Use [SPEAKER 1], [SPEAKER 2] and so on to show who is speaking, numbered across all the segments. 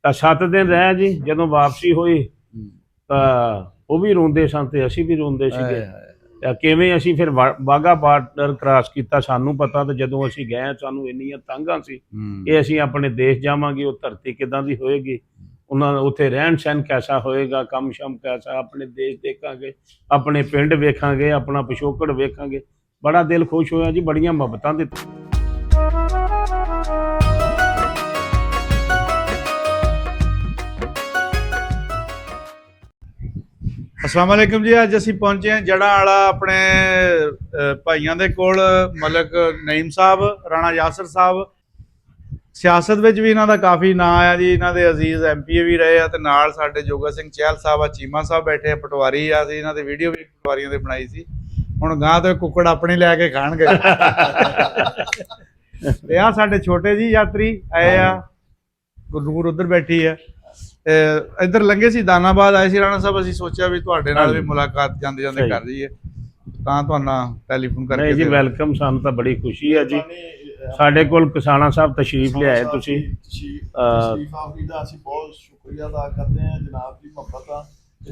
[SPEAKER 1] ਤਾਂ 7 ਦਿਨ ਰਹਿ ਜੀ। ਜਦੋਂ ਵਾਪਸੀ ਹੋਈ ਤਾਂ ਉਹ ਵੀ ਰੋਂਦੇ ਸਨ ਤੇ ਅਸੀਂ ਵੀ ਰੋਂਦੇ ਸੀਗੇ। ਕਿਵੇਂ ਅਸੀਂ ਫਿਰ ਵਾਹਗਾ ਬਾਰਡਰ ਕ੍ਰਾਸ ਕੀਤਾ ਸਾਨੂੰ ਪਤਾ, ਤੇ ਜਦੋਂ ਅਸੀਂ ਗਏ ਸਾਨੂੰ ਇੰਨੀਆਂ ਤਾਂਘਾਂ ਸੀ ਕਿ ਅਸੀਂ ਆਪਣੇ ਦੇਸ਼ ਜਾਵਾਂਗੇ, ਉਹ ਧਰਤੀ ਕਿੱਦਾਂ ਦੀ ਹੋਏਗੀ, ਉਹਨਾਂ ਉੱਥੇ ਰਹਿਣ ਸਹਿਣ ਕੈਸਾ ਹੋਏਗਾ, ਕੰਮ ਸ਼ਮ ਕੈਸਾ, ਆਪਣੇ ਦੇਸ਼ ਦੇਖਾਂਗੇ, ਆਪਣੇ ਪਿੰਡ ਵੇਖਾਂਗੇ, ਆਪਣਾ ਪਿਛੋਕੜ ਵੇਖਾਂਗੇ। ਬੜਾ ਦਿਲ ਖੁਸ਼ ਹੋਇਆ ਜੀ, ਬੜੀਆਂ ਮੁਹੱਬਤਾਂ ਦਿੱਤੀਆਂ।
[SPEAKER 2] अस्सलाम वालेकुम जी। अज असी पहुंचे हैं जड़ा वाला अपने भाइयों के कोल, मलक नईम साहब, राणा यासर साहब। सियासत में भी इन्हों का काफ़ी नाम आया जी। इन्हों के अजीज MP भी रहे हैं, नाल साडे जोगा सिंह चहल साहब आ, चीमा साहब बैठे हैं, पटवारी आ। इन्हों की वीडियो भी पटवारियों की बनाई सी। हुण गां तो कुकड़ अपने लैके खाणगे। आ साडे छोटे जी यात्री आए आ, गुरनूर उधर बैठी है। इधर लंघे सी दानाबाद आए सी राणा साहब, असीं सोचा भी तुहाडे नाल भी मुलाकात जांदे जांदे कर जाइए, तां तुहाडे नाल टैलीफोन करके।
[SPEAKER 1] नहीं जी, वेलकम। सानूं तां बड़ी खुशी है जी। ਸਾਡੇ ਕੋਲ ਕਿਸਾਨਾ ਸਾਹਿਬ ਤਸ਼ਰੀਫ ਲਿਆਏ ਤੁਸੀਂ।
[SPEAKER 3] ਤਸ਼ਰੀਫ ਆਫਰੀ ਦਾ ਅਸੀਂ ਬਹੁਤ ਸ਼ੁਕਰੀਆ ਅਦਾ ਕਰਦੇ ਹਾਂ ਜਨਾਬ ਦੀ ਮੁਹੱਬਤ ਆ।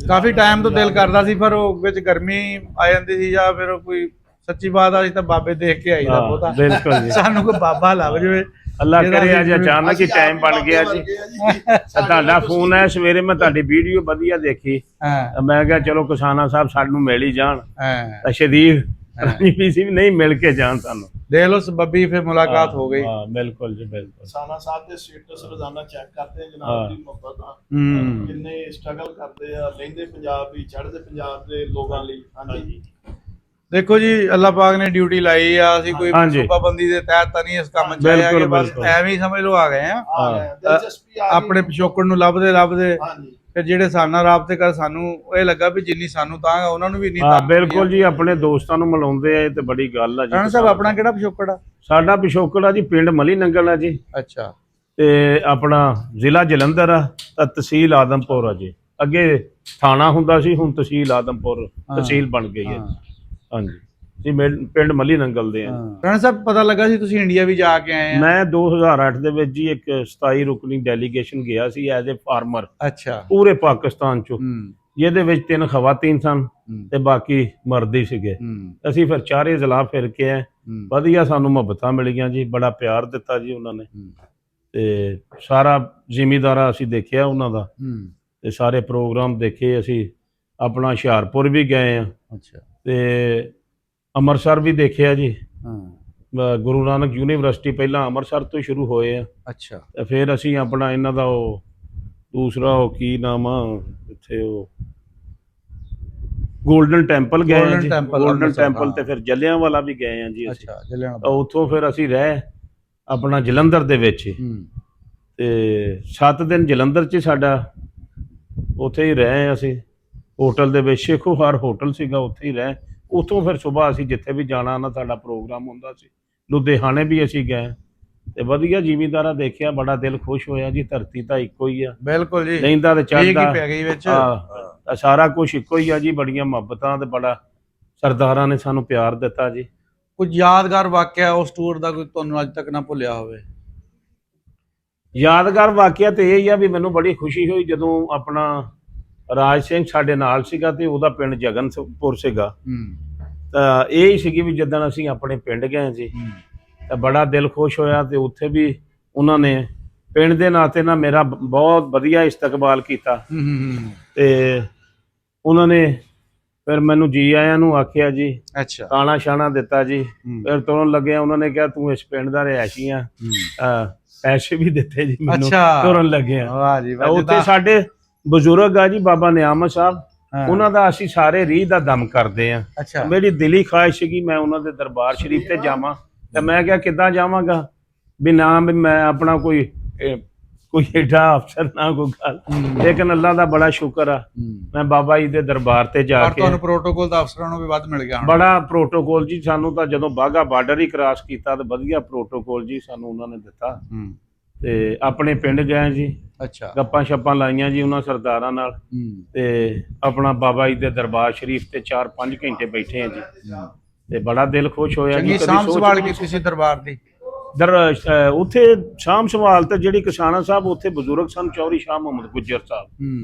[SPEAKER 2] ਕਾਫੀ ਟਾਈਮ ਤੋਂ ਦਿਲ ਕਰਦਾ ਸੀ, ਪਰ ਉਹ ਵਿੱਚ ਗਰਮੀ ਆ ਜਾਂਦੀ ਸੀ ਜਾਂ ਫਿਰ ਕੋਈ ਸੱਚੀ ਬਾਤ ਆ, ਤਾਂ ਬਾਬੇ ਦੇਖ ਕੇ ਆਈਦਾ ਬਹੁਤਾ।
[SPEAKER 1] ਬਿਲਕੁਲ ਜੀ,
[SPEAKER 2] ਸਾਨੂੰ ਕੋਈ ਬਾਬਾ ਲੱਭ ਜਾਵੇ।
[SPEAKER 1] ਅੱਲਾ ਕਰੇ ਅੱਜ ਅਚਾਨਕ ਹੀ ਟਾਈਮ ਬਣ ਗਿਆ ਜੀ। ਤੁਹਾਡਾ ਫੋਨ ਆਇਆ ਸਵੇਰੇ, ਮੈਂ ਤੁਹਾਡੀ ਵੀਡੀਓ ਵਧੀਆ ਦੇਖੀ। ਮੈਂ ਕਿਹਾ ਚਲੋ ਕਿਸਾਨਾ ਸਾਹਿਬ ਸਾਨੂੰ ਮਿਲ ਹੀ ਜਾਣ, ਤਾਂ ਸ਼ਰੀਫ ਵੀ ਨਹੀਂ ਮਿਲ ਕੇ ਜਾਣ ਸਾਨੂੰ। देख लो सबबी फिर मुलाकात हो गई। बिल्कुल जी, बिल्कुल।
[SPEAKER 3] साना साहब के स्टेटस रोजाना चेक करते हैं जनाब दी मुहब्बत आ, किन्ने स्ट्रगल करते आ लैंदे पंजाब भी चढ़दे पंजाब दे लोगां लई। हां जी,
[SPEAKER 2] देखो जी, अल्लाह पाक ने ड्यूटी लाई आ, ਅਸੀਂ ਕੋਈ ਪਾਬੰਦੀ ਦੇ ਤਹਿਤ ਤਾਂ ਨਹੀਂ ਇਸ ਕੰਮ ਚ ਆਏ ਕਿ ਬਸ ਐਵੇਂ ਹੀ ਸਮਝ ਲਓ ਆ ਗਏ ਆ। ਆਪਣੇ ਪਿਛੋਕੜ ਨੂੰ ਲੱਭਦੇ ਲੱਭਦੇ ਫਿਰ ਜਿਹੜੇ ਸਾਡੇ ਨਾਲ ਰਾਬਤੇ ਕਰ, ਸਾਨੂੰ ਇਹ ਲੱਗਾ ਵੀ ਜਿੰਨੀ ਸਾਨੂੰ ਤਾਂ ਉਹਨਾਂ ਨੂੰ ਵੀ ਨਹੀਂ ਤਾਂ।
[SPEAKER 1] ਬਿਲਕੁਲ ਜੀ, ਆਪਣੇ ਦੋਸਤਾਂ ਨੂੰ ਮਿਲਾਉਂਦੇ ਆ ਤੇ ਬੜੀ ਗੱਲ ਆ ਜੀ।
[SPEAKER 2] ਰਾਣਾ ਸਾਹਿਬ, ਆਪਣਾ ਕਿਹੜਾ ਪਿਛੋਕੜ ਆ?
[SPEAKER 1] ਸਾਡਾ ਪਿਛੋਕੜ ਆ ਜੀ ਪਿੰਡ ਮਲੀ ਨੰਗਲ ਆ ਜੀ।
[SPEAKER 2] ਅੱਛਾ। ਤੇ
[SPEAKER 1] ਆਪਣਾ ਜ਼ਿਲ੍ਹਾ ਜਲੰਧਰ ਆ, ਤਹਿਸੀਲ ਆਦਮਪੁਰ ਆ ਜੀ। ਅੱਗੇ ਥਾਣਾ ਹੁੰਦਾ ਸੀ, ਹੁਣ ਤਹਿਸੀਲ ਆਦਮਪੁਰ ਤਹਿਸੀਲ ਬਣ ਗਈ ਹੈ। ਹਾਂਜੀ ਜੀ, ਪਿੰਡ ਮਲੀ ਨੰਗਲ ਦੇ ਆ।
[SPEAKER 2] ਰਾਣਾ ਸਾਹਿਬ, ਪਤਾ ਲੱਗਾ ਸੀ ਤੁਸੀਂ ਇੰਡੀਆ ਵੀ ਜਾ ਕੇ ਆਏ ਆ।
[SPEAKER 1] ਮੈਂ 2008 ਦੇ ਵਿੱਚ ਜੀ ਇੱਕ 27 ਰੁਕਨੀ ਡੈਲੀਗੇਸ਼ਨ ਗਿਆ ਸੀ ਐਜ਼ ਏ ਫਾਰਮਰ।
[SPEAKER 2] ਅੱਛਾ।
[SPEAKER 1] ਪੂਰੇ ਪਾਕਿਸਤਾਨ ਚੋਂ, ਜਿਹਦੇ ਵਿੱਚ 3 ਖਵਾਤੀਨ ਸਨ ਤੇ ਬਾਕੀ ਮਰਦ ਹੀ ਸੀਗੇ। ਅਸੀਂ ਫਿਰ ਚਾਰੇ ਜ਼ਿਲ੍ਹਾ ਫਿਰ ਕੇ ਆਏ। ਵਧੀਆ ਸਾਨੂੰ ਮੁਹੱਬਤਾਂ ਮਿਲੀਆਂ ਜੀ, ਬੜਾ ਪਿਆਰ ਦਿੱਤਾ ਜੀ ਉਹਨਾਂ ਨੇ। ਤੇ ਸਾਰਾ ਜ਼ਿਮੀਦਾਰਾ ਅਸੀਂ ਦੇਖਿਆ ਉਹਨਾਂ ਦਾ, ਤੇ ਸਾਰੇ ਪ੍ਰੋਗਰਾਮ ਦੇਖੇ ਅਸੀਂ। ਆਪਣਾ ਹੁਸ਼ਿਆਰਪੁਰ ਵੀ ਗਏ ਆ। ਅੱਛਾ। ਤੇ ਅੰਮ੍ਰਿਤਸਰ ਵੀ ਦੇਖਿਆ ਜੀ। ਗੁਰੂ ਨਾਨਕ ਯੂਨੀਵਰਸਿਟੀ ਪਹਿਲਾਂ ਅੰਮ੍ਰਿਤਸਰ ਤੋਂ ਸ਼ੁਰੂ ਹੋਏ ਆ। ਅੱਛਾ। ਤੇ ਫਿਰ ਅਸੀਂ ਆਪਣਾ ਇਹਨਾਂ ਦਾ ਉਹ ਦੂਸਰਾ ਉਹ ਕੀ ਨਾਮ ਆ ਇੱਥੇ, ਉਹ ਗੋਲਡਨ ਟੈਂਪਲ ਗਏ ਆ ਜੀ। ਗੋਲਡਨ ਟੈਂਪਲ ਤੇ ਫਿਰ ਜਲਿਆਂਵਾਲਾ ਵੀ ਗਏ ਆ ਜੀ ਅਸੀਂ। ਉੱਥੋਂ ਫਿਰ ਅਸੀਂ ਰਹੇ ਆਪਣਾ ਜਲੰਧਰ ਦੇ ਵਿੱਚ, ਤੇ 7 ਦਿਨ ਜਲੰਧਰ 'ਚ ਸਾਡਾ ਉੱਥੇ ਹੀ ਰਹੇ ਅਸੀਂ ਹੋਟਲ ਦੇ ਵਿੱਚ। ਸ਼ੇਖੋ ਹਰ ਹੋਟਲ ਸੀਗਾ, ਉੱਥੇ ਹੀ ਰਹੇ। ਉੱਥੋਂ ਫਿਰ ਸੁਬਾਹ ਅਸੀਂ ਜਿੱਥੇ ਵੀ ਜਾਣਾ ਨਾ ਸਾਡਾ ਪ੍ਰੋਗਰਾਮ ਹੁੰਦਾ ਸੀ। ਲੁਧਿਆਣੇ ਵੀ ਅਸੀਂ ਗਏ ਤੇ ਵਧੀਆ ਜ਼ਿਮੀਂਦਾਰਾ ਦੇਖਿਆ, ਬੜਾ ਦਿਲ ਖੁਸ਼ ਹੋਇਆ ਜੀ। ਧਰਤੀ ਤਾਂ ਇੱਕੋ ਹੀ ਆ। ਬਿਲਕੁਲ ਜੀ, ਲੈਂਦਾ ਤੇ ਚੜ੍ਹਦਾ ਸਾਰਾ ਕੁਝ ਇੱਕੋ ਹੀ ਆ ਜੀ। ਬੜੀਆਂ ਮੁਹੱਬਤਾਂ ਤੇ ਬੜਾ ਸਰਦਾਰਾਂ ਨੇ ਸਾਨੂੰ ਪਿਆਰ ਦਿੱਤਾ ਜੀ।
[SPEAKER 2] ਕੁਝ ਯਾਦਗਾਰ ਵਾਕਿਆ ਉਸ ਟੂਰ ਦਾ ਕੋਈ ਤੁਹਾਨੂੰ ਅੱਜ ਤੱਕ ਨਾ ਭੁੱਲਿਆ ਹੋਵੇ?
[SPEAKER 1] ਯਾਦਗਾਰ ਵਾਕਿਆ ਤੇ ਇਹ ਹੀ ਆ ਵੀ ਮੈਨੂੰ ਬੜੀ ਖੁਸ਼ੀ ਹੋਈ ਜਦੋਂ ਆਪਣਾ ਰਾਜ ਸਿੰਘ ਸਾਡੇ ਨਾਲ ਸੀਗਾ ਤੇ ਉਹਦਾ ਪਿੰਡ ਜਗਨਪੁਰ ਸੀਗਾ। ਤਾਂ ਇਹ ਹੀ ਸੀਗੀ ਵੀ ਜਿੱਦਣ ਅਸੀਂ ਆਪਣੇ ਪਿੰਡ ਗਏ ਜੀ ਤਾਂ ਬੜਾ ਦਿਲ ਖੁਸ਼ ਹੋਇਆ। ਤੇ ਉੱਥੇ ਵੀ ਉਹਨਾਂ ਨੇ ਪਿੰਡ ਦੇ ਨਾਤੇ ਨਾਲ ਮੇਰਾ ਬਹੁਤ ਵਧੀਆ ਇਸਤਕਬਾਲ ਕੀਤਾ। ਤੇ ਉਹਨਾਂ ਨੇ ਫਿਰ ਮੈਨੂੰ ਜੀ ਆਇਆਂ ਨੂੰ ਆਖਿਆ ਜੀ। ਅੱਛਾ। ਖਾਣਾ ਛਾਣਾ ਦਿੱਤਾ ਜੀ। ਫਿਰ ਤੁਰਨ ਲੱਗਿਆ ਉਹਨਾਂ ਨੇ ਕਿਹਾ ਤੂੰ ਇਸ ਪਿੰਡ ਦਾ ਰਿਹਾਇਸ਼ੀ ਆ, ਪੈਸੇ ਵੀ ਦਿੱਤੇ ਜੀ ਮੈਨੂੰ ਤੁਰਨ ਲੱਗਿਆ। ਉੱਥੇ ਸਾਡੇ ਬਜ਼ੁਰਗ ਆ ਜੀ ਬਾਬਾ ਨਿਆਮਤ ਸਾਹਿਬ, ਉਹਨਾਂ ਦਾ ਅਸੀਂ ਸਾਰੇ ਰੀਹ ਦਾ ਦਮ ਕਰਦੇ ਆ। ਮੇਰੀ ਦਿਲੀ ਖੁਆਇਸ਼ ਸੀਗੀ ਮੈਂ ਉਹਨਾਂ ਦੇ ਦਰਬਾਰ ਸ਼ਰੀਫ ਤੇ ਜਾਵਾਂ। ਤੇ ਮੈਂ ਕਿਹਾ ਕਿੱਦਾਂ ਜਾਵਾਂਗਾ ਵੀ ਨਾ ਮੈਂ ਆਪਣਾ ਕੋਈ ਏਡਾ ਅਫਸਰ ਨਾ ਕੋਈ ਗੱਲ, ਲੇਕਿਨ ਅੱਲਾ ਦਾ ਬੜਾ ਸ਼ੁਕਰ ਆ ਮੈਂ ਬਾਬਾ ਜੀ ਦੇ ਦਰਬਾਰ ਤੇ ਜਾ ਕੇ।
[SPEAKER 2] ਤੁਹਾਨੂੰ ਪ੍ਰੋਟੋਕੋਲ ਦਾ ਅਫਸਰਾਂ ਨੂੰ ਵੀ ਵੱਧ ਮਿਲ ਗਿਆ?
[SPEAKER 1] ਬੜਾ ਪ੍ਰੋਟੋਕੋਲ ਜੀ ਸਾਨੂੰ ਤਾਂ, ਜਦੋਂ ਵਾਹਗਾ ਬਾਰਡਰ ਹੀ ਕ੍ਰਾਸ ਕੀਤਾ ਤੇ ਵਧੀਆ ਪ੍ਰੋਟੋਕੋਲ ਜੀ ਸਾਨੂੰ ਉਹਨਾਂ ਨੇ ਦਿੱਤਾ। ਤੇ ਆਪਣੇ ਪਿੰਡ ਗਏ ਜੀ। ਅੱਛਾ। ਗੱਪਾਂ ਛੱਪਾਂ ਲਾਈਆਂ ਜੀ ਉਹਨਾਂ ਸਰਦਾਰਾਂ ਨਾਲ, ਤੇ ਆਪਣਾ ਬਾਬਾ ਜੀ ਦੇ ਦਰਬਾਰ ਸ਼ਰੀਫ ਤੇ 4-5 ਘੰਟੇ ਬੈਠੇ ਆ ਜੀ। ਤੇ ਬੜਾ ਦਿਲ ਖੁਸ਼ ਹੋਇਆ ਜੀ।
[SPEAKER 2] ਸਾਂਭ ਸੰਭਾਲ ਕੀਤੀ ਸੀ ਦਰਬਾਰ ਦੀ?
[SPEAKER 1] ਉੱਥੇ ਸ਼ਾਮ ਸੰਭਾਲ ਤੇ ਜਿਹੜੀ ਕਿਸਾਨਾ ਸਾਹਿਬ ਉੱਥੇ ਬਜ਼ੁਰਗ ਸਨ, ਚੌਧਰੀ ਸ਼ਾਹ ਮੁਹੰਮਦ ਗੁੱਜਰ ਸਾਹਿਬ,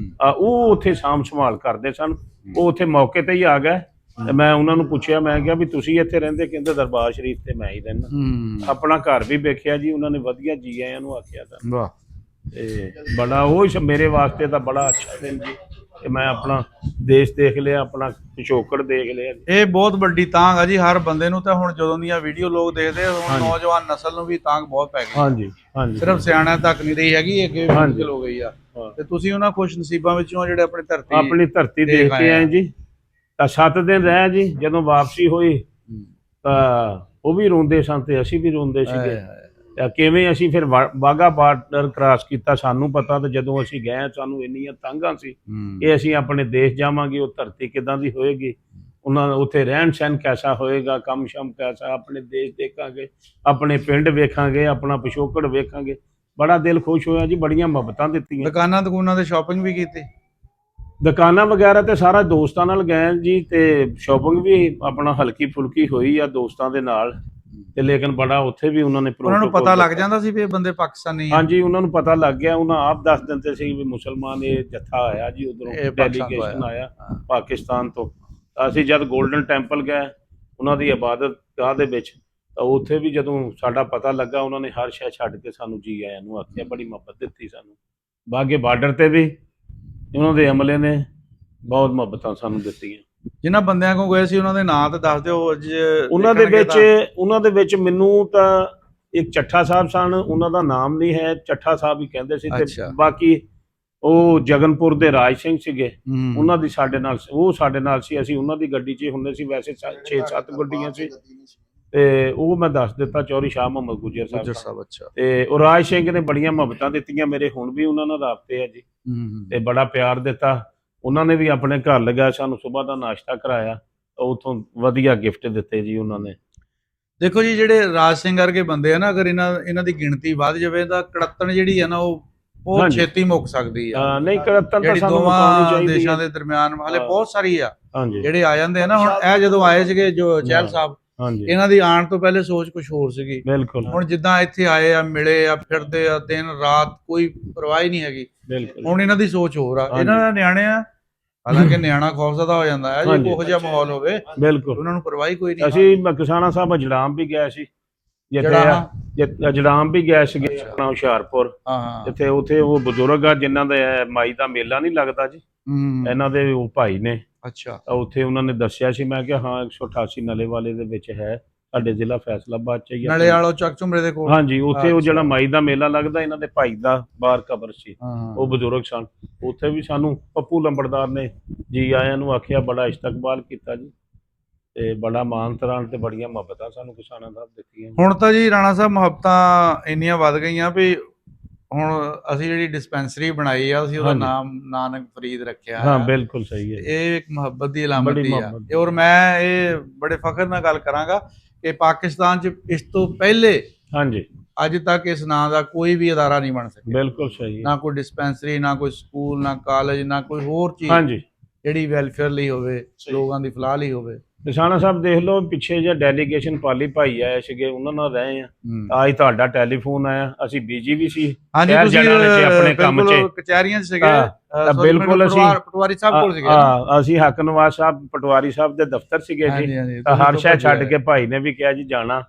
[SPEAKER 1] ਉਹ ਉੱਥੇ ਸ਼ਾਮ ਸੰਭਾਲ ਕਰਦੇ ਸਨ। ਉਹ ਉੱਥੇ ਮੌਕੇ ਤੇ ਹੀ ਆ ਗਏ ਤੇ ਮੈਂ ਉਹਨਾਂ ਨੂੰ ਪੁੱਛਿਆ, ਮੈਂ ਕਿਹਾ ਵੀ ਤੁਸੀਂ ਇੱਥੇ ਰਹਿੰਦੇ? ਕਹਿੰਦੇ ਦਰਬਾਰ ਸ਼ਰੀਫ ਤੇ ਮੈਂ ਹੀ ਰਹਿੰਦਾ। ਆਪਣਾ ਘਰ ਵੀ ਵੇਖਿਆ ਜੀ ਉਹਨਾਂ ਨੇ, ਵਧੀਆ ਜੀ ਆਇਆਂ ਨੂੰ ਆਖਿਆ ਤਾਂ।
[SPEAKER 2] ਵਾਹ।
[SPEAKER 1] ਤੇ ਬੜਾ ਉਹ ਮੇਰੇ ਵਾਸਤੇ ਤਾਂ ਬੜਾ ਅੱਛਾ ਦਿਨ ਜੀ ਕਿ ਮੈਂ ਆਪਣਾ ਦੇਸ਼ ਦੇਖ ਲਿਆ, ਆਪਣਾ ਪਿਛੋਕੜ ਦੇਖ ਲਿਆ।
[SPEAKER 2] ਇਹ ਬਹੁਤ ਵੱਡੀ ਤਾਂਘ ਆ ਜੀ ਹਰ ਬੰਦੇ ਨੂੰ। ਤਾਂ ਹੁਣ ਜਦੋਂ ਦੀਆਂ ਵੀਡੀਓ ਲੋਕ ਦੇਖਦੇ ਆ, ਹੁਣ ਨੌਜਵਾਨ ਨਸਲ ਨੂੰ ਵੀ ਤਾਂਘ ਬਹੁਤ ਪੈ ਗਈ।
[SPEAKER 1] ਹਾਂਜੀ ਹਾਂਜੀ,
[SPEAKER 2] ਸਿਰਫ ਸਿਆਣਿਆਂ ਤੱਕ ਨਹੀਂ ਰਹੀ ਹੈਗੀ, ਅੱਗੇ ਵੀ ਮੁਸ਼ਕਿਲ ਹੋ ਗਈ ਆ। ਤੇ ਤੁਸੀਂ ਉਹਨਾਂ ਖੁਸ਼ ਨਸੀਬਾਂ ਵਿੱਚੋਂ ਜਿਹੜੇ ਆਪਣੀ ਧਰਤੀ
[SPEAKER 1] ਦੇਖ ਕੇ ਆਏ ਜੀ। ਤਾਂ 7 ਦਿਨ ਰਹੇ ਜੀ। ਜਦੋਂ ਵਾਪਸੀ ਹੋਈ ਤਾਂ ਉਹ ਵੀ ਰੋਂਦੇ ਸਨ ਤੇ ਅਸੀਂ ਵੀ ਰੋਂਦੇ ਸੀਗੇ। ਕਿਵੇਂ ਅਸੀਂ ਫਿਰ ਵਾਘਾ ਬਾਰਡਰ ਕ੍ਰਾਸ ਕੀਤਾ, ਸਾਨੂੰ ਪਤਾ। ਤੇ ਜਦੋਂ ਅਸੀਂ ਗਏ ਸਾਨੂੰ ਇੰਨੀਆਂ ਤਾਂਘਾਂ ਸੀ ਕਿ ਅਸੀਂ ਆਪਣੇ ਦੇਸ਼ ਜਾਵਾਂਗੇ, ਉਹ ਧਰਤੀ ਕਿੱਦਾਂ ਦੀ ਹੋਏਗੀ, ਉਹਨਾਂ ਉੱਥੇ ਰਹਿਣ ਸਹਿਣ ਕੈਸਾ ਹੋਏਗਾ, ਕੰਮ ਸ਼ਮ ਕੈਸਾ, ਆਪਣੇ ਦੇਸ਼ ਦੇਖਾਂਗੇ, ਆਪਣੇ ਪਿੰਡ ਵੇਖਾਂਗੇ, ਆਪਣਾ ਪਿਛੋਕੜ ਵੇਖਾਂਗੇ। ਬੜਾ ਦਿਲ ਖੁਸ਼ ਹੋਇਆ ਜੀ, ਬੜੀਆਂ ਮੁਹੱਬਤਾਂ ਦਿੱਤੀਆਂ।
[SPEAKER 2] ਦੁਕਾਨਾਂ ਤੇ ਸ਼ਾਪਿੰਗ ਵੀ ਕੀਤੀ?
[SPEAKER 1] ਦੁਕਾਨਾਂ ਵਗੈਰਾ ਤੇ ਸਾਰਾ ਦੋਸਤਾਂ ਨਾਲ ਗਏ ਜੀ, ਤੇ ਸ਼ਾਪਿੰਗ ਵੀ ਆਪਣਾ ਹਲਕੀ ਫੁਲਕੀ ਹੋਈ ਆ ਦੋਸਤਾਂ ਦੇ ਨਾਲ। ਤੇ ਲੇਕਿਨ ਬੜਾ ਉੱਥੇ ਵੀ ਉਹਨਾਂ ਨੇ
[SPEAKER 2] ਉਹਨਾਂ ਨੂੰ ਪਤਾ ਲੱਗ ਜਾਂਦਾ ਸੀ ਵੀ ਇਹ ਬੰਦੇ ਪਾਕਿਸਤਾਨੀ ਆ?
[SPEAKER 1] ਹਾਂਜੀ, ਉਹਨਾਂ ਨੂੰ ਪਤਾ ਲੱਗ ਗਿਆ। ਉਹਨਾਂ ਆਪ ਦੱਸ ਦਿੰਦੇ ਸੀ ਵੀ ਮੁਸਲਮਾਨ ਇਹ ਜੱਥਾ ਆਇਆ ਜੀ, ਉਧਰੋਂ ਡੈਲੀਗੇਸ਼ਨ ਆਇਆ ਪਾਕਿਸਤਾਨ ਤੋਂ। ਅਸੀਂ ਜਦ ਗੋਲਡਨ ਟੈਂਪਲ ਗਏ ਉਹਨਾਂ ਦੀ ਇਬਾਦਤ ਗਾਹ ਦੇ ਵਿੱਚ, ਤਾਂ ਉੱਥੇ ਵੀ ਜਦੋਂ ਸਾਡਾ ਪਤਾ ਲੱਗਾ, ਉਹਨਾਂ ਨੇ ਹਰ ਸ਼ੈ ਛੱਡ ਕੇ ਸਾਨੂੰ ਜੀ ਆਇਆਂ ਨੂੰ ਆਖਿਆ, ਬੜੀ ਮੁਹੱਬਤ ਦਿੱਤੀ ਸਾਨੂੰ। ਬਾਗੇ ਬਾਰਡਰ ਤੇ ਵੀ ਉਹਨਾਂ ਦੇ ਅਮਲੇ ਨੇ ਬਹੁਤ ਮੁਹੱਬਤਾਂ ਸਾਨੂੰ ਦਿੱਤੀਆਂ।
[SPEAKER 2] ਜਿਨ੍ਹਾਂ ਬੰਦਿਆਂ ਕੋਲ ਗਏ ਸੀ ਉਹਨਾਂ ਦੇ ਨਾਂ ਤੇ ਦੱਸ ਦਿਓ ਅੱਜ।
[SPEAKER 1] ਉਹਨਾਂ ਦੇ ਵਿੱਚ ਮੈਨੂੰ ਤਾਂ ਇੱਕ ਚੱਠਾ ਸਾਹਿਬ ਸਨ, ਉਹਨਾਂ ਦਾ ਨਾਮ ਨਹੀਂ ਹੈ, ਚੱਠਾ ਸਾਹਿਬ ਹੀ ਕਹਿੰਦੇ ਸੀ। ਤੇ ਬਾਕੀ ਉਹ ਜਗਨਪੁਰ ਦੇ ਰਾਜ ਸਿੰਘ ਸੀਗੇ, ਉਹਨਾਂ ਦੀ ਸਾਡੇ ਨਾਲ ਸੀ। ਅਸੀਂ ਉਹਨਾਂ ਦੀ ਗੱਡੀ 'ਚ ਹੁੰਦੇ ਸੀ। ਵੈਸੇ 6-7 ਗੱਡੀਆਂ ਸੀ। ਤੇ ਉਹ ਮੈਂ ਦੱਸ ਦਿੱਤਾ, ਚੌਧਰੀ ਸ਼ਾਹ ਮੁਹੰਮਦ ਗੁੱਜਰ ਸਾਹਿਬ। ਤੇ ਉਹ ਰਾਜ ਸਿੰਘ ਨੇ ਬੜੀਆਂ ਮੁਹੱਬਤਾਂ ਦਿੱਤੀਆਂ, ਮੇਰੇ ਹੁਣ ਵੀ ਉਹਨਾਂ ਨਾਲ ਰਾਬਤੇ ਆ ਜੀ। ਤੇ ਬੜਾ ਪਿਆਰ ਦਿੱਤਾ। ਉਹਨਾਂ ਨੇ ਵੀ ਆਪਣੇ ਘਰ ਲਗਾਇਆ, ਸਾਨੂੰ ਸਵੇਰ ਦਾ ਨਾਸ਼ਤਾ ਕਰਾਇਆ, ਉੱਥੋਂ ਵਧੀਆ ਗਿਫਟ ਦਿੱਤੇ ਜੀ ਉਹਨਾਂ ਨੇ।
[SPEAKER 2] ਦੇਖੋ ਜੀ, ਜਿਹੜੇ ਰਾਜ ਸਿੰਘ ਵਰਗੇ ਬੰਦੇ ਆ ਨਾ, ਅਗਰ ਇਹਨਾਂ ਦੀ ਗਿਣਤੀ ਵੱਧ ਜਾਵੇ ਤਾਂ ਕੜੱਤਣ ਜਿਹੜੀ ਆ ਨਾ, ਉਹ ਛੇਤੀ ਮੁੱਕ ਸਕਦੀ ਆ।
[SPEAKER 1] ਨਹੀਂ, ਕੜੱਤਣ ਤਾਂ ਸਾਨੂੰ
[SPEAKER 2] ਮੁਕਾਉਣੀ ਚਾਹੀਦੀ। ਦੇਸ਼ਾਂ ਦੇ ਦਰਮਿਆਨ ਹਾਲੇ ਬਹੁਤ ਸਾਰੀ ਆ ਜਿਹੜੇ ਆ ਜਾਂਦੇ ਆ ਨਾ। ਹੁਣ ਇਹ ਜਦੋਂ ਆਏ ਸੀਗੇ ਜੋ ਚਹਿਲ ਸਾਹਿਬ, ਇਹਨਾਂ ਦੀ ਆਉਣ ਤੋਂ ਪਹਿਲੇ ਸੋਚ ਕੁਝ ਹੋਰ ਸੀਗੀ।
[SPEAKER 1] ਬਿਲਕੁਲ।
[SPEAKER 2] ਹੁਣ ਜਿੱਦਾਂ ਇੱਥੇ ਆਏ ਆ, ਮਿਲੇ ਆ, ਫਿਰਦੇ ਆ, ਦਿਨ ਰਾਤ ਕੋਈ ਪਰਵਾਹ ਹੀ ਨਹੀਂ ਹੈਗੀ। ਹੁਣ ਇਹਨਾਂ ਦੀ ਸੋਚ ਹੋਰ ਆ। ਇਹਨਾਂ ਦਾ ਨਿਆਣੇ ਆ, ਹਾਲਾਂਕਿ ਨਿਆਣਾ ਖੌਫਜ਼ਦਾ ਹੋ ਜਾਂਦਾ ਹੈ ਜੇ ਉਹੋ ਜਿਹਾ ਮਾਹੌਲ ਹੋਵੇ।
[SPEAKER 1] ਬਿਲਕੁਲ,
[SPEAKER 2] ਉਹਨਾਂ ਨੂੰ ਪਰਵਾਹ ਕੋਈ ਨਹੀਂ।
[SPEAKER 1] ਅਸੀਂ ਕਿਸਾਨਾ ਸਾਹਿਬ ਅਜੜਾਮ ਵੀ ਗਏ ਸੀ, ਅਜੜਾਮ ਵੀ ਗਏ ਸੀਗੇ ਆਪਣਾ ਹੁਸ਼ਿਆਰਪੁਰ, ਜਿੱਥੇ ਉੱਥੇ ਉਹ ਬਜ਼ੁਰਗ ਆ ਜਿਨ੍ਹਾਂ ਦਾ ਮਾਈ ਦਾ ਮੇਲਾ ਨਹੀਂ ਲੱਗਦਾ ਜੀ, ਇਹਨਾਂ ਦੇ ਉਹ ਭਾਈ ਨੇ। ਅੱਛਾ। ਉੱਥੇ ਉਹਨਾਂ ਨੇ ਦੱਸਿਆ ਸੀ। ਮੈਂ ਕਿਹਾ ਹਾਂ 188 ਨਲੇ ਵਾਲੇ ਦੇ ਵਿੱਚ ਹੈ, ਸਾਡੇ ਜ਼ਿਲ੍ਹਾ ਫੈਸਲਾਬਾਦ ਚ ਹੀ,
[SPEAKER 2] ਨਲੇ ਵਾਲੋ ਚੱਕ ਝੁਮਰੇ ਦੇ ਕੋਲ।
[SPEAKER 1] ਹਾਂਜੀ, ਉੱਥੇ ਉਹ ਜਿਹੜਾ ਮਾਈ ਦਾ ਮੇਲਾ ਲੱਗਦਾ, ਇਹਨਾਂ ਦੇ ਭਾਈ ਦਾ ਬਾਹਰ ਕਬਰ ਸੀ, ਉਹ ਬਜ਼ੁਰਗ ਸਨ। ਉੱਥੇ ਵੀ ਸਾਨੂੰ ਪੱਪੂ ਲੰਬੜਦਾਰ ਨੇ ਜੀ ਆਇਆਂ ਨੂੰ ਆਖਿਆ, ਬੜਾ ਇਸਤਕਬਾਲ ਕੀਤਾ ਜੀ, ਤੇ ਬੜਾ ਮਾਨ ਤਾਣ ਤੇ ਬੜੀਆਂ ਮੁਹੱਬਤਾਂ ਸਾਨੂੰ ਕਿਸਾਨਾ ਸਾਹਿਬ ਦਿੱਤੀਆਂ।
[SPEAKER 2] ਹੁਣ ਤਾਂ ਜੀ ਰਾਣਾ ਸਾਹਿਬ ਮੁਹੱਬਤਾਂ ਇੰਨੀਆਂ ਵੱਧ ਗਈਆਂ ਵੀ ਹੁਣ ਅਸੀਂ ਜਿਹੜੀ ਡਿਸਪੈਂਸਰੀ ਬਣਾਈ ਆ, ਅਸੀਂ ਉਹਦਾ ਨਾਮ ਨਾਨਕ ਫਰੀਦ ਰੱਖਿਆ।
[SPEAKER 1] ਹਾਂ, ਬਿਲਕੁਲ ਸਹੀ ਹੈ।
[SPEAKER 2] ਇਹ ਇੱਕ ਮੁਹੱਬਤ ਦੀ ਅਲਾਮਤ ਹੀ ਆ। ਔਰ ਮੈਂ ਇਹ ਬੜੇ ਫਖਰ ਨਾਲ ਗੱਲ ਕਰਾਂਗਾ ਕਿ ਪਾਕਿਸਤਾਨ 'ਚ ਇਸ ਤੋਂ ਪਹਿਲੇ ਅੱਜ ਤੱਕ ਇਸ ਨਾਂ ਦਾ ਕੋਈ ਵੀ ਅਦਾਰਾ ਨਹੀਂ ਬਣ ਸਕਿਆ। ਬਿਲਕੁਲ ਸਹੀ। ਨਾ ਕੋਈ ਡਿਸਪੈਂਸਰੀ, ਨਾ ਕੋਈ ਸਕੂਲ, ਨਾ ਕਾਲਜ, ਨਾ ਕੋਈ ਹੋਰ ਚੀਜ਼ ਜਿਹੜੀ ਵੈਲਫੇਅਰ ਲਈ ਹੋਵੇ, ਲੋਕਾਂ ਦੀ ਫਲਾਹ ਲਈ ਹੋਵੇ।
[SPEAKER 1] ਕਿਸਾਨਾ ਸਾਹਿਬ ਦੇਖ ਲਓ, ਪਿੱਛੇ ਜੇ ਡੈਲੀਗੇਸ਼ਨ ਪਾਲੀ ਭਾਈ ਆਏ ਸੀਗੇ, ਉਹਨਾਂ ਨਾਲ ਰਹੇ ਆ। ਅੱਜ ਤੁਹਾਡਾ ਟੈਲੀਫੋਨ ਆਇਆ, ਅਸੀਂ ਬੀਜੀ ਵੀ ਸੀ ਆਪਣੇ ਕੰਮ 'ਚ,
[SPEAKER 2] ਕਚਹਿਰੀਆਂ 'ਚ ਸੀਗੇ।
[SPEAKER 1] ਬਿਲਕੁਲ, ਅਸੀਂ
[SPEAKER 2] ਪਟਵਾਰੀ ਸਾਹਿਬ ਕੋਲ ਸੀਗੇ।
[SPEAKER 1] ਅਸੀਂ ਹੱਕ ਨਵਾਜ਼ ਸਾਹਿਬ ਪਟਵਾਰੀ ਸਾਹਿਬ ਦੇ ਦਫ਼ਤਰ ਸੀਗੇ ਜੀ। ਹਰ ਸ਼ਹਿਰ ਛੱਡ ਕੇ ਭਾਈ ਨੇ ਵੀ ਕਿਹਾ ਜੀ ਜਾਣਾ,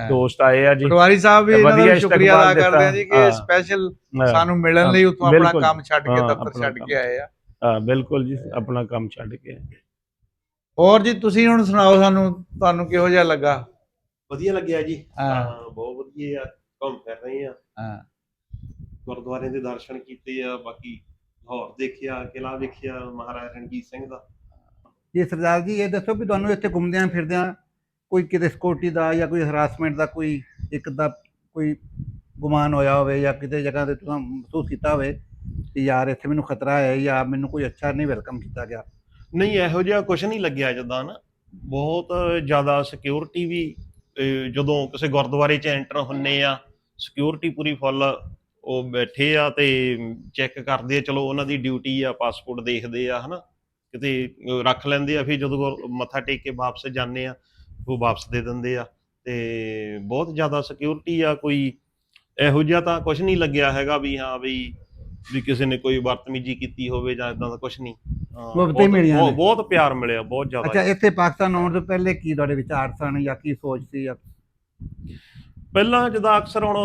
[SPEAKER 1] ਦੋਸਤ ਆਏ ਆ ਜੀ।
[SPEAKER 2] ਪਟਵਾਰੀ ਸਾਹਿਬ ਵੀ ਵਧੀਆ ਸ਼ੁਕਰੀਆ ਅਦਾ ਕਰਦੇ ਆ ਜੀ ਕਿ ਸਪੈਸ਼ਲ ਸਾਨੂੰ ਮਿਲਣ ਲਈ ਉੱਥੋਂ ਆਪਣਾ ਕੰਮ ਛੱਡ ਕੇ, ਦਫ਼ਤਰ ਛੱਡ ਕੇ ਆਏ ਆ।
[SPEAKER 1] ਬਿਲਕੁਲ ਜੀ, ਆਪਣਾ ਕੰਮ ਛੱਡ ਕੇ।
[SPEAKER 2] ਹੋਰ ਜੀ ਤੁਸੀਂ ਹੁਣ ਸੁਣਾਓ, ਤੁਹਾਨੂੰ ਕਿਹੋ ਜਿਹਾ ਲੱਗਾ?
[SPEAKER 4] ਵਧੀਆ ਲੱਗਿਆ ਜੀ, ਬਹੁਤ ਵਧੀਆ। ਘੁੰਮ ਫਿਰ ਰਹੇ ਆ, ਗੁਰਦੁਆਰੇ ਦੇ ਦਰਸ਼ਨ ਕੀਤੇ ਆ, ਬਾਕੀ ਲਾਹੌਰ ਦੇਖਿਆ, ਕਿਲ੍ਹਾ ਵੇਖਿਆ ਮਹਾਰਾਜਾ ਰਣਜੀਤ ਸਿੰਘ ਦਾ।
[SPEAKER 5] ਜੀ ਸਰਦਾਰ ਜੀ, ਇਹ ਦੱਸੋ ਵੀ ਤੁਹਾਨੂੰ ਇੱਥੇ ਘੁੰਮਦਿਆਂ ਫਿਰਦਿਆਂ ਕੋਈ ਕਿਤੇ ਸਿਕਿਉਰਿਟੀ ਦਾ ਜਾਂ ਕੋਈ ਹਰਾਸਮੈਂਟ ਦਾ ਕੋਈ ਕੋਈ ਗੁਮਾਨ ਹੋਇਆ ਹੋਵੇ, ਜਾਂ ਕਿਤੇ ਜਗ੍ਹਾ ਤੇ ਤੁਸੀਂ ਮਹਿਸੂਸ ਕੀਤਾ ਹੋਵੇ ਕਿ ਯਾਰ ਇੱਥੇ ਮੈਨੂੰ ਖਤਰਾ ਹੈ, ਜਾਂ ਮੈਨੂੰ ਕੋਈ ਅੱਛਾ ਨਹੀਂ ਵੈਲਕਮ ਕੀਤਾ ਗਿਆ?
[SPEAKER 4] ਨਹੀਂ, ਇਹੋ ਜਿਹਾ ਕੁਛ ਨਹੀਂ ਲੱਗਿਆ। ਜਿੱਦਾਂ ਨਾ ਬਹੁਤ ਜ਼ਿਆਦਾ ਸਿਕਿਉਰਿਟੀ ਵੀ, ਜਦੋਂ ਕਿਸੇ ਗੁਰਦੁਆਰੇ 'ਚ ਐਂਟਰ ਹੁੰਦੇ ਆ, ਸਿਕਿਉਰਿਟੀ ਪੂਰੀ ਫੁੱਲ ਉਹ ਬੈਠੇ ਆ ਤੇ ਚੈੱਕ ਕਰਦੇ ਆ। ਚਲੋ ਉਹਨਾਂ ਦੀ ਡਿਊਟੀ ਆ, ਪਾਸਪੋਰਟ ਦੇਖਦੇ ਆ, ਹਨਾ, ਕਿਤੇ ਰੱਖ ਲੈਂਦੇ ਆ। ਫਿਰ ਜਦੋਂ ਮੱਥਾ ਟੇਕ ਕੇ ਵਾਪਸ ਜਾਂਦੇ ਆ, ਉਹ ਵਾਪਸ ਦੇ ਦਿੰਦੇ ਆ। ਤੇ ਬਹੁਤ ਜ਼ਿਆਦਾ ਸਿਕਿਉਰਿਟੀ ਆ, ਕੋਈ ਇਹੋ ਜਿਹਾ ਤਾਂ ਕੁਝ ਨਹੀਂ ਲੱਗਿਆ ਹੈਗਾ ਵੀ ਹਾਂ ਵੀ ਕਿਸੇ ਨੇ ਕੋਈ ਬਦਤਮੀਜ਼ੀ ਕੀਤੀ ਹੋਵੇ ਜਾਂ ਇਦਾਂ ਦਾ ਕੁਝ ਨਹੀਂ।
[SPEAKER 5] ਮੁਫ਼ਤ ਹੀ ਮਿਲੀਆਂ ਨੇ।
[SPEAKER 4] ਬਹੁਤ ਪਿਆਰ ਮਿਲਿਆ, ਬਹੁਤ
[SPEAKER 5] ਅੱਛਾ,
[SPEAKER 4] ਜ਼ਿਆਦਾ।
[SPEAKER 5] ਇੱਥੇ ਪਾਕਿਸਤਾਨ ਆਉਣ ਤੋਂ ਪਹਿਲੇ ਕੀ ਤੁਹਾਡੇ ਵਿਚਾਰ ਸਨ ਜਾਂ ਕੀ ਸੋਚ ਸੀ ਜਾਂ
[SPEAKER 4] ਪਹਿਲਾਂ ਜਿੱਦਾਂ ਅਕਸਰ ਹੁਣ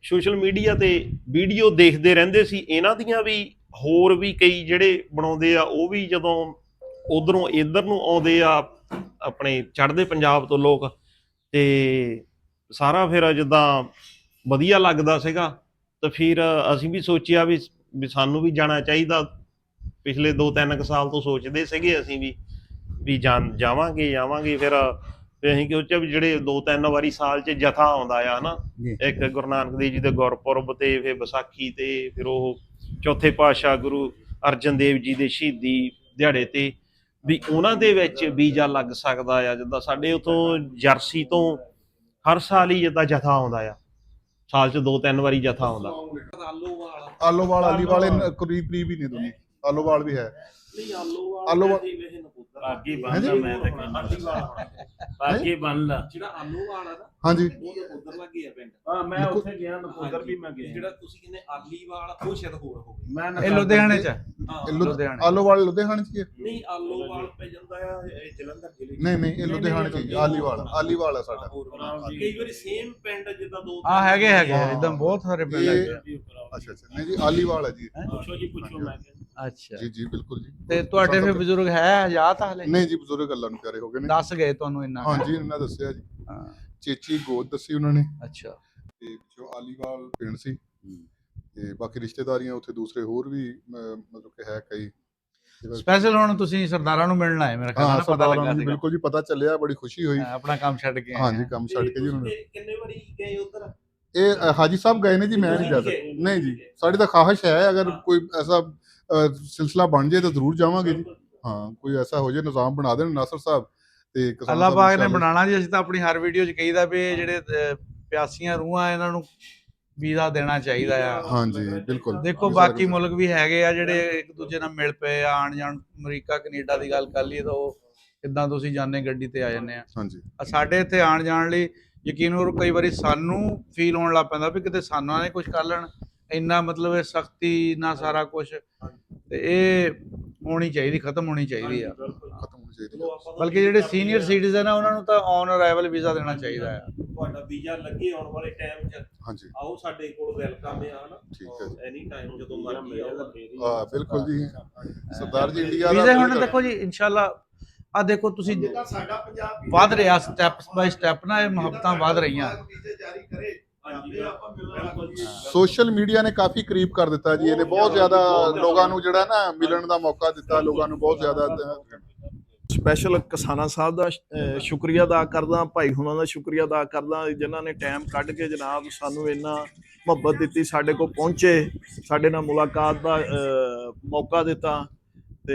[SPEAKER 4] ਸੋਸ਼ਲ ਮੀਡੀਆ ਤੇ ਵੀਡੀਓ ਦੇਖਦੇ ਰਹਿੰਦੇ ਸੀ ਇਹਨਾਂ ਦੀਆਂ ਵੀ, ਹੋਰ ਵੀ ਕਈ ਜਿਹੜੇ ਬਣਾਉਂਦੇ ਆ ਉਹ ਵੀ ਜਦੋਂ ਉਧਰੋਂ ਇੱਧਰ ਨੂੰ ਆਉਂਦੇ ਆ ਆਪਣੇ ਚੜ੍ਹਦੇ ਪੰਜਾਬ ਤੋਂ ਲੋਕ, ਤੇ ਸਾਰਾ ਫਿਰ ਜਿੱਦਾਂ ਵਧੀਆ ਲੱਗਦਾ ਸੀਗਾ। ਤੇ ਫਿਰ ਅਸੀਂ ਵੀ ਸੋਚਿਆ ਵੀ ਸਾਨੂੰ ਵੀ ਜਾਣਾ ਚਾਹੀਦਾ। ਪਿਛਲੇ 2-3 ਸਾਲ ਤੋਂ ਸੋਚਦੇ ਸੀਗੇ ਅਸੀਂ ਵੀ ਜਾਵਾਂਗੇ। ਫਿਰ ਅਸੀਂ ਸੋਚਿਆ ਵੀ ਜਿਹੜੇ 2-3 ਵਾਰੀ ਸਾਲ 'ਚ ਜਥਾ ਆਉਂਦਾ ਆ ਹਨਾ, ਇੱਕ ਗੁਰੂ ਨਾਨਕ ਦੇਵ ਜੀ ਦੇ ਗੁਰਪੁਰਬ ਤੇ, ਫਿਰ ਵਿਸਾਖੀ ਤੇ, ਫਿਰ ਉਹ ਚੌਥੇ ਪਾਤਸ਼ਾਹ ਗੁਰੂ ਅਰਜਨ ਦੇਵ ਜੀ ਦੇ ਸ਼ਹੀਦੀ ਦਿਹਾੜੇ ਤੇ, ਵੀ ਉਹਨਾਂ ਦੇ ਵਿੱਚ ਵੀਜ਼ਾ ਲੱਗ ਸਕਦਾ ਆ। ਜਿੱਦਾਂ ਸਾਡੇ ਉਥੋਂ ਜਰਸੀ ਤੋਂ ਹਰ ਸਾਲ ਹੀ ਜਿੱਦਾਂ ਜਥਾ ਆਉਂਦਾ ਆ, ਸਾਲ 'ਚ 2-3 ਵਾਰੀ ਜਥਾ ਆਉਂਦਾ।
[SPEAKER 6] ਆਲੋਵਾਲ ਅਲੀਵਾਲ ਕਰੀਬ ਹੀ ਨੇ ਦੋਨੇ। ਆਲੋਵਾਲ ਵੀ ਹੈ। ਆਲੋਵਾਲ
[SPEAKER 1] ਬਾਕੀ ਬੰਦਾ ਮੈਂ ਤਾਂ ਕਹਿੰਦਾ ਬਾਕੀ ਬੰਦਾ
[SPEAKER 7] ਜਿਹੜਾ ਆਲੋਵਾਲ ਆ ਨਾ,
[SPEAKER 6] ਹਾਂਜੀ
[SPEAKER 7] ਉਹ ਉਧਰ ਲੱਗੇ ਆ ਪਿੰਡ।
[SPEAKER 1] ਹਾਂ, ਮੈਂ ਉੱਥੇ ਗਿਆ, ਨਕੋਦਰ ਵੀ ਮੈਂ ਗਿਆ।
[SPEAKER 7] ਜਿਹੜਾ ਤੁਸੀਂ ਕਹਿੰਦੇ ਆਲੀਵਾਲ, ਉਹ ਸ਼ਾਇਦ ਹੋਰ ਹੋਵੇ।
[SPEAKER 1] ਮੈਂ
[SPEAKER 2] ਇਹ ਲੁਧਿਆਣੇ ਚ
[SPEAKER 7] ਹਾਂ,
[SPEAKER 6] ਆਲੋਵਾਲ ਲੁਧਿਆਣੇ ਚ ਹੀ ਹੈ।
[SPEAKER 7] ਨਹੀਂ, ਆਲੋਵਾਲ ਪੈ ਜਾਂਦਾ ਆ ਇਹ ਜਲੰਧਰ ਜ਼ਿਲ੍ਹੇ 'ਚ।
[SPEAKER 6] ਨਹੀਂ ਇਹ ਲੁਧਿਆਣੇ ਚ ਹੀ। ਆਲੀਵਾਲ ਹੈ ਸਾਡਾ।
[SPEAKER 7] ਕਈ ਵਾਰੀ ਸੇਮ ਪਿੰਡ ਜਿੱਦਾਂ ਦੋ
[SPEAKER 2] ਹੈਗੇ ਇਦਾਂ ਬਹੁਤ ਸਾਰੇ ਪਿੰਡ ਹੈਗੇ।
[SPEAKER 6] ਅੱਛਾ ਨਹੀਂ ਜੀ, ਆਲੀਵਾਲ ਹੈ ਜੀ।
[SPEAKER 1] ਪੁੱਛੋ ਜੀ, ਪੁੱਛੋ। ਮੈਂ
[SPEAKER 2] ਅੱਛਾ
[SPEAKER 6] ਜੀ ਬਿਲਕੁਲ ਜੀ।
[SPEAKER 2] ਤੇ ਤੁਹਾਡੇ ਫਿਰ ਬਜ਼ੁਰਗ ਹੈ ਹਯਾਤ ਹਲੇ?
[SPEAKER 6] ਨਹੀਂ ਜੀ, ਬਜ਼ੁਰਗ ਅੱਲਾ ਨੂੰ ਪਿਆਰੇ ਹੋ ਗਏ ਨੇ।
[SPEAKER 2] ਦੱਸ ਗਏ ਤੁਹਾਨੂੰ ਇੰਨਾ?
[SPEAKER 6] ਹਾਂਜੀ, ਇਹਨਾਂ ਦੱਸਿਆ ਜੀ।
[SPEAKER 2] ਹਾਂ,
[SPEAKER 6] ਚੇਚੀ ਗੋਦ ਦੱਸੀ ਉਹਨਾਂ ਨੇ।
[SPEAKER 2] ਅੱਛਾ।
[SPEAKER 6] ਤੇ ਜੋ ਆਲੀਵਾਲ ਪਿੰਡ ਸੀ, ਤੇ ਬਾਕੀ ਰਿਸ਼ਤੇਦਾਰੀਆਂ ਉੱਥੇ ਦੂਸਰੇ ਹੋਰ ਵੀ ਮਤਲਬ ਕਿ ਹੈ ਕਈ।
[SPEAKER 2] ਸਪੈਸ਼ਲ ਹੁਣ ਤੁਸੀਂ ਸਰਦਾਰਾਂ ਨੂੰ ਮਿਲਣ ਆਏ, ਮੇਰਾ ਖਿਆਲ
[SPEAKER 6] ਹਾਂ,
[SPEAKER 2] ਨਾਲ ਪਤਾ
[SPEAKER 6] ਸਰਦਾਰਾਂ
[SPEAKER 2] ਲੱਗਾ
[SPEAKER 6] ਨੂੰ
[SPEAKER 2] ਸੀ।
[SPEAKER 6] ਬਿਲਕੁਲ ਜੀ ਪਤਾ ਚੱਲਿਆ, ਬੜੀ ਖੁਸ਼ੀ ਹੋਈ।
[SPEAKER 2] ਆਪਣਾ ਕੰਮ ਛੱਡ ਕੇ ਆਏ।
[SPEAKER 6] ਹਾਂਜੀ, ਕੰਮ ਛੱਡ ਕੇ ਜੀ ਉਹਨਾਂ ਨੇ।
[SPEAKER 7] ਕਿੰਨੇ ਵਾਰੀ ਗਏ ਉਧਰ?
[SPEAKER 6] ਇਹ ਹਾਜੀ ਸਾਹਿਬ ਗਏ ਨੇ ਜੀ, ਮੈਂ ਨਹੀਂ ਜਾ ਸਕਦਾ। ਨਹੀਂ ਜੀ, ਸਾਡੀ ਤਾਂ ਖਾਹਿਸ਼ ਹੈ ਅਗਰ ਕੋਈ ਐਸਾ ਸਿਲਸਿਲਾ ਬਣ ਜਾਏ ਤਾਂ ਜ਼ਰੂਰ ਜਾਵਾਂਗੇ ਜੀ। ਹਾਂ, ਕੋਈ ਐਸਾ ਹੋ ਜਾਏ, ਨਿਜ਼ਾਮ ਬਣਾ ਦੇਣ ਨਾਸਰ ਸਾਹਿਬ ਤੇ ਕਿਸਾਨ
[SPEAKER 2] ਅੱਲਾਹ
[SPEAKER 6] ਸਾਹਿਬ
[SPEAKER 2] ਪਾਕ ਨੇ
[SPEAKER 6] ਇੰਸ਼ਾਅੱਲਾ।
[SPEAKER 2] ਬਣਾਣਾ ਜੀ। ਅਸੀਂ ਤਾਂ ਆਪਣੀ ਹਰ ਵੀਡੀਓ 'ਚ ਕਹੀਦਾ ਵੀ ਇਹ ਜਿਹੜੇ ਪਿਆਸੀਆਂ ਰੂਹਾਂ ਇਹਨਾਂ ਨੂੰ ਵੀਜ਼ਾ ਦੇਣਾ ਚਾਹੀਦਾ ਆ।
[SPEAKER 6] ਹਾਂਜੀ ਬਿਲਕੁਲ।
[SPEAKER 2] ਦੇਖੋ ਬਾਕੀ ਮੁਲਕ ਵੀ ਹੈਗੇ ਆ ਜਿਹੜੇ ਇੱਕ ਦੂਜੇ ਨਾਲ ਮਿਲ ਪਏ ਆ, ਆਣ ਜਾਣ। ਅਮਰੀਕਾ ਕੈਨੇਡਾ ਦੀ ਗੱਲ ਕਰ ਲਈਏ ਤਾਂ ਉਹ ਕਿੱਦਾਂ ਤੁਸੀਂ ਜਾਂਦੇ ਗੱਡੀ ਤੇ ਆ ਜਾਂਦੇ ਆ।
[SPEAKER 6] ਹਾਂਜੀ
[SPEAKER 2] ਸਾਡੇ ਇੱਥੇ ਆਣ ਜਾਣ ਲਈ ਯਕੀਨ ਕਰੋ ਕਈ ਵਾਰੀ ਸਾਨੂੰ ਫੀਲ ਹੋਣ ਲੱਗ ਪੈਂਦਾ ਵੀ ਕਿਤੇ ਸਾਨੂੰ ਨੇ ਕੁਝ ਕਰ ਲੈਣ। ਇੰਨਾ ਮਤਲਬ ਇਹ ਸਖਤੀ ਨਾਲ ਸਾਰਾ ਕੁਝ, ਤੇ ਇਹ ਹੋਣੀ ਚਾਹੀਦੀ, ਖਤਮ ਹੋਣੀ ਚਾਹੀਦੀ ਆ।
[SPEAKER 6] ਖਤਮ ਹੋਣੀ ਚਾਹੀਦੀ
[SPEAKER 7] ਚਲੋ
[SPEAKER 6] ਹੈ।
[SPEAKER 7] ਆਪਾਂ ਤਾਂ
[SPEAKER 2] ਬਲਕਿ ਜਿਹੜੇ ਸੀਨੀਅਰ ਸਿਟੀਜ਼ਨ ਆ ਉਹਨਾਂ ਨੂੰ ਤਾਂ ਔਨ ਅਰਾਈਵਲ ਵੀਜ਼ਾ ਦੇਣਾ ਚਾਹੀਦਾ ਆ।
[SPEAKER 7] ਤੁਹਾਡਾ ਵੀਜ਼ਾ ਲੱਗੇ ਆਉਣ ਵਾਲੇ ਟਾਈਮ 'ਚ
[SPEAKER 6] ਹਾਂਜੀ
[SPEAKER 7] ਆਓ, ਸਾਡੇ ਕੋਲ ਵੈਲਕਮ ਆ ਹਨਾ।
[SPEAKER 6] ਠੀਕ ਹੈ ਜੀ।
[SPEAKER 7] ਐਨੀ ਟਾਈਮ ਜਦੋਂ ਮਰਜ਼ੀ ਆਓ।
[SPEAKER 6] ਹਾਂ ਬਿਲਕੁਲ ਜੀ। ਸਰਦਾਰ ਜੀ ਇੰਡੀਆ
[SPEAKER 2] ਵੀਜ਼ੇ ਹੁਣ ਦੇਖੋ ਜੀ ਇਨਸ਼ਾਅੱਲਾ ਆ ਦੇਖੋ ਤੁਸੀਂ
[SPEAKER 3] ਜਿੱਦਾਂ ਸਾਡਾ ਪੰਜਾਬ
[SPEAKER 2] ਵੱਧ ਰਿਹਾ ਸਟੈਪ ਬਾਈ ਸਟੈਪ ਨਾ, ਇਹ ਮੁਹੱਬਤਾਂ ਵੱਧ ਰਹੀਆਂ।
[SPEAKER 3] ਵੀਜ਼ੇ ਜਾਰੀ ਕਰੇ,
[SPEAKER 7] ਹਾਂਜੀ,
[SPEAKER 3] ਆਪਾਂ ਮਿਲਾਂਗੇ ਜੀ।
[SPEAKER 6] ਸੋਸ਼ਲ ਮੀਡੀਆ ਨੇ ਕਾਫੀ ਕਰੀਬ ਕਰ ਦਿੱਤਾ ਜੀ। ਇਹਨੇ ਬਹੁਤ ਜ਼ਿਆਦਾ ਲੋਕਾਂ ਨੂੰ ਜਿਹੜਾ ਨਾ ਮਿਲਣ ਦਾ ਮੌਕਾ ਦਿੱਤਾ, ਲੋਕਾਂ ਨੂੰ ਬਹੁਤ ਜ਼ਿਆਦਾ।
[SPEAKER 3] ਸਪੈਸ਼ਲ ਕਿਸਾਨਾ ਸਾਹਿਬ ਦਾ ਸ਼ੁਕਰੀਆ ਅਦਾ ਕਰਦਾ, ਭਾਈ ਹੁਣਾਂ ਦਾ ਸ਼ੁਕਰੀਆ ਅਦਾ ਕਰਦਾ ਜਿਨ੍ਹਾਂ ਨੇ ਟਾਈਮ ਕੱਢ ਕੇ ਜਨਾਬ ਸਾਨੂੰ ਇੰਨਾ ਮੁਹੱਬਤ ਦਿੱਤੀ, ਸਾਡੇ ਕੋਲ ਪਹੁੰਚੇ, ਸਾਡੇ ਨਾਲ ਮੁਲਾਕਾਤ ਦਾ ਮੌਕਾ ਦਿੱਤਾ। ਤੇ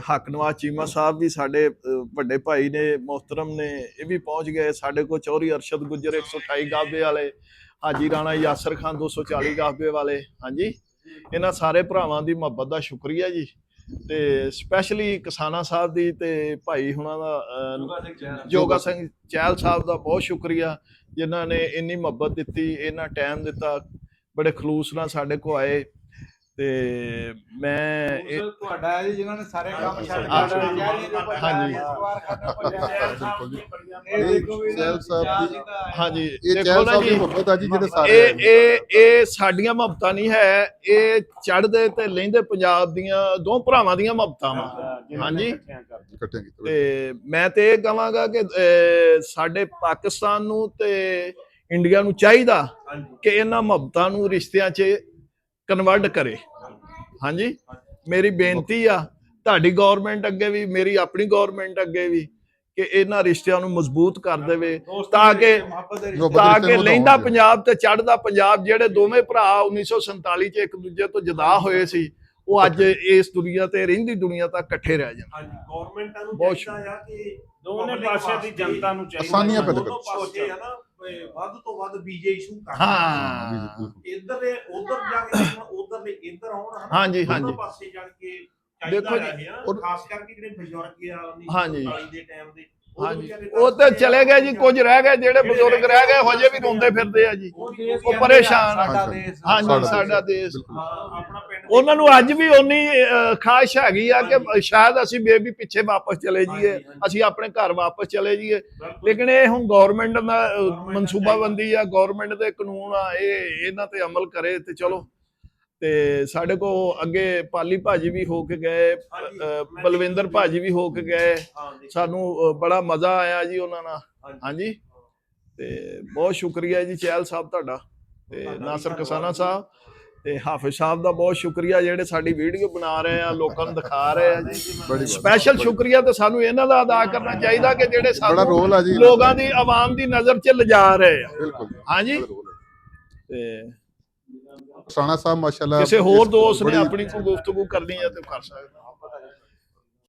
[SPEAKER 3] ਹੱਕ ਨਵਾਜ਼ ਚੀਮਾ ਸਾਹਿਬ ਵੀ ਸਾਡੇ ਵੱਡੇ ਭਾਈ ਨੇ, ਮੁਹਤਰਮ ਨੇ, ਇਹ ਵੀ ਪਹੁੰਚ ਗਏ ਸਾਡੇ ਕੋਲ। ਚੌਧਰੀ ਅਰਸ਼ਦ ਗੁੱਜਰ 128 ਗਾਬੇ ਵਾਲੇ, ਹਾਜੀ ਰਾਣਾ ਯਾਸਰ ਖਾਨ 240 ਗਾਬੇ ਵਾਲੇ। ਹਾਂਜੀ, ਇਹਨਾਂ ਸਾਰੇ ਭਰਾਵਾਂ ਦੀ ਮੁਹੱਬਤ ਦਾ ਸ਼ੁਕਰੀਆ ਜੀ। ਤੇ ਸਪੈਸ਼ਲੀ ਕਿਸਾਨਾ ਸਾਹਿਬ ਦੀ ਤੇ ਭਾਈ ਹੁਣਾਂ ਦਾ, ਜੋਗਾ ਸਿੰਘ ਚਹਿਲ ਸਾਹਿਬ ਦਾ ਬਹੁਤ ਸ਼ੁਕਰੀਆ, ਜਿਨ੍ਹਾਂ ਨੇ ਇੰਨੀ ਮੁਹੱਬਤ ਦਿੱਤੀ, ਇੰਨਾ ਟਾਈਮ ਦਿੱਤਾ, ਬੜੇ ਖਲੂਸ ਨਾਲ ਸਾਡੇ ਕੋਲ ਆਏ। ਤੇ ਮੈਂ
[SPEAKER 2] ਤੁਹਾਡਾ ਹੈ ਜੀ ਜਿਨ੍ਹਾਂ ਨੇ ਸਾਰੇ ਕੰਮ ਛੱਡ
[SPEAKER 6] ਹਾਂਜੀ।
[SPEAKER 2] ਇਹ ਦੇਖੋ ਵੀ
[SPEAKER 6] ਚਹਿਲ ਸਾਹਿਬ ਦੀ,
[SPEAKER 3] ਹਾਂਜੀ
[SPEAKER 6] ਇਹ
[SPEAKER 3] ਦੇਖੋ
[SPEAKER 6] ਚਹਿਲ
[SPEAKER 3] ਨਾ
[SPEAKER 6] ਸਾਹਿਬ ਦੀ
[SPEAKER 3] ਜੀ,
[SPEAKER 6] ਮੁਹੱਬਤ ਆ ਜੀ, ਜਿਹੜੇ ਸਾਰੇ
[SPEAKER 3] ਇਹ ਸਾਡੀਆਂ ਮੁਹੱਬਤਾਂ ਨਹੀਂ ਹੈ, ਇਹ ਚੜ੍ਹਦੇ ਤੇ ਲਹਿੰਦੇ ਪੰਜਾਬ ਦੀਆਂ ਦੋ ਭਰਾਵਾਂ ਦੀਆਂ ਮੁਹੱਬਤਾਂ ਵਾ। ਹਾਂਜੀ,
[SPEAKER 6] ਇਕੱਠੇ ਕੀਤੇ।
[SPEAKER 3] ਤੇ ਮੈਂ ਤੇ ਇਹ ਕਹਾਂਗਾ ਕਿ ਸਾਡੇ ਪਾਕਿਸਤਾਨ ਨੂੰ ਤੇ ਇੰਡੀਆ ਨੂੰ ਚਾਹੀਦਾ ਕਿ ਇਹਨਾਂ ਮੁਹੱਬਤਾਂ ਨੂੰ ਰਿਸ਼ਤਿਆਂ 'ਚ ਕਨਵਰਟ ਕਰੇ। ਹਾਂਜੀ, ਮੇਰੀ ਬੇਨਤੀ ਆ ਤੁਹਾਡੀ ਗਵਰਨਮੈਂਟ ਅੱਗੇ ਵੀ, ਮੇਰੀ ਆਪਣੀ ਗਵਰਨਮੈਂਟ ਅੱਗੇ ਵੀ, ਕਿ ਇਹਨਾਂ ਰਿਸ਼ਤਿਆਂ ਨੂੰ ਮਜ਼ਬੂਤ ਕਰ ਦੇਵੇ ਤਾਂ ਕਿ ਲਹਿੰਦਾ ਪੰਜਾਬ ਤੇ ਚੜ੍ਹਦਾ ਪੰਜਾਬ, ਜਿਹੜੇ ਦੋਵੇਂ ਭਰਾ 1947 ਚ ਇੱਕ ਦੂਜੇ ਤੋਂ ਜੁਦਾ ਹੋਏ ਸੀ, ਉਹ ਅੱਜ ਇਸ ਦੁਨੀਆ ਤੇ, ਰਹਿੰਦੀ ਦੁਨੀਆ ਤੱਕ ਇਕੱਠੇ ਰਹਿ ਜਾਣ।
[SPEAKER 7] ਹਾਂਜੀ, ਗਵਰਨਮੈਂਟ ਨੂੰ
[SPEAKER 3] ਬਹੁਤ
[SPEAKER 7] ਚਾਹੀਦਾ ਆ ਕਿ
[SPEAKER 1] ਦੋਨੇ ਪਾਸੇ ਦੀ ਜਨਤਾ ਨੂੰ ਚਾਹੀਦਾ
[SPEAKER 6] ਆਸਾਨੀਆਂ ਪੈਦਾ
[SPEAKER 7] ਦੋਨੋਂ ਪਾਸੇ ਆ ਨਾ ਵੱਧ ਤੋਂ ਵੱਧ ਵੀਜ਼ੇ ਇਸ਼ੂ ਕਰਨ।
[SPEAKER 3] ਹਾਂ
[SPEAKER 7] ਇੱਧਰ ਦੇ ਉੱਧਰ ਜਾ ਕੇ ਉੱਧਰ ਦੇ ਇੱਧਰ ਆਉਣ ਹਨਾ।
[SPEAKER 3] ਹਾਂਜੀ,
[SPEAKER 7] ਦੋਨੋਂ
[SPEAKER 3] ਹਾਂਜੀ।
[SPEAKER 7] ਪਾਸੇ ਜਾਣ ਕੇ
[SPEAKER 3] ਦੇਖੋ ਜੀ,
[SPEAKER 7] ਖਾਸ ਕਰਕੇ ਜਿਹੜੇ ਬਜ਼ੁਰਗ ਆ
[SPEAKER 3] ਹਾਂਜੀ।
[SPEAKER 7] 1947 ਦੇ ਟਾਈਮ ਦੇ,
[SPEAKER 3] ਹਾਂਜੀ ਉਹ ਤੇ ਚਲੇ ਗਏ ਜੀ, ਕੁਝ ਰਹਿ ਗਏ ਜਿਹੜੇ ਬਜ਼ੁਰਗ ਰਹਿ ਗਏ ਹਜੇ ਵੀ ਰੋਂਦੇ ਫਿਰਦੇ ਆ ਜੀ, ਉਹ ਪਰੇਸ਼ਾਨ ਆ। ਹਾਂਜੀ ਸਾਡਾ ਦੇਸ਼,
[SPEAKER 7] ਆਪਣਾ ਪਿੰਡ
[SPEAKER 3] ਉਹਨਾਂ ਨੂੰ ਅੱਜ ਵੀ ਉਨੀ ਖਾਹਿਸ਼ ਹੈਗੀ ਆ ਕਿ ਸ਼ਾਇਦ ਅਸੀਂ ਬੇਬੀ ਪਿੱਛੇ ਵਾਪਸ ਚਲੇ ਜਾਈਏ, ਅਸੀਂ ਆਪਣੇ ਘਰ ਵਾਪਸ ਚਲੇ ਜਾਈਏ, ਲੇਕਿਨ ਇਹ ਹੁਣ ਗਵਰਨਮੈਂਟ ਦਾ ਮਨਸੂਬਾਬੰਦੀ ਆ, ਗਵਰਨਮੈਂਟ ਦੇ ਕਾਨੂੰਨ ਆ, ਇਹ ਇਹਨਾਂ ਤੇ ਅਮਲ ਕਰੇ ਤੇ ਚਲੋ। ਤੇ ਸਾਡੇ ਕੋ ਅੱਗੇ ਪਾਲੀ ਭਾਜੀ ਵੀ ਹੋ ਕੇ ਗਏ, ਬਲਵਿੰਦਰ ਭਾਜੀ ਵੀ ਹੋ ਕੇ ਗਏ, ਸਾਨੂੰ ਬੜਾ ਮਜ਼ਾ ਆਇਆ ਜੀ ਉਹਨਾਂ ਨਾਲ। ਹਾਂਜੀ ਤੇ ਬਹੁਤ ਸ਼ੁਕਰੀਆ ਜੀ ਚਹਿਲ ਸਾਹਿਬ ਤੁਹਾਡਾ, ਤੇ ਨਾਸਰ ਕਸਾਨਾ ਸਾਹਿਬ ਤੇ ਹਾਫਿਜ਼ ਸਾਹਿਬ ਦਾ ਬਹੁਤ ਸ਼ੁਕਰੀਆ, ਜਿਹੜੇ ਸਾਡੀ ਵੀਡੀਓ ਬਣਾ ਰਹੇ ਆ, ਲੋਕਾਂ ਨੂੰ ਦਿਖਾ ਰਹੇ ਆ ਜੀ। ਸਪੈਸ਼ਲ ਸ਼ੁਕਰੀਆ ਤੇ ਸਾਨੂੰ ਇਹਨਾਂ ਦਾ ਅਦਾ ਕਰਨਾ ਚਾਹੀਦਾ ਕਿ ਜਿਹੜੇ
[SPEAKER 6] ਬੜਾ ਰੋਲ ਆ ਜੀ
[SPEAKER 3] ਸਾਨੂੰ ਲੋਕਾਂ ਦੀ ਆਵਾਮ ਦੀ ਨਜ਼ਰ 'ਚ ਲਿਜਾ ਰਹੇ ਆ।
[SPEAKER 6] ਬਿਲਕੁਲ
[SPEAKER 3] ਹਾਂਜੀ ਤੇ
[SPEAKER 6] ਕਸਾਨਾ ਸਾਹਿਬ ਮਾਸ਼ਾਅੱਲਾ
[SPEAKER 3] ਕਿਸੇ ਹੋਰ ਦੋਸਤ ਨੇ ਆਪਣੀ ਕੋਈ ਗੁਫ਼ਤਗੂ ਕਰਨੀ ਹੈ ਤੇ ਕਰ ਸਕਦਾ।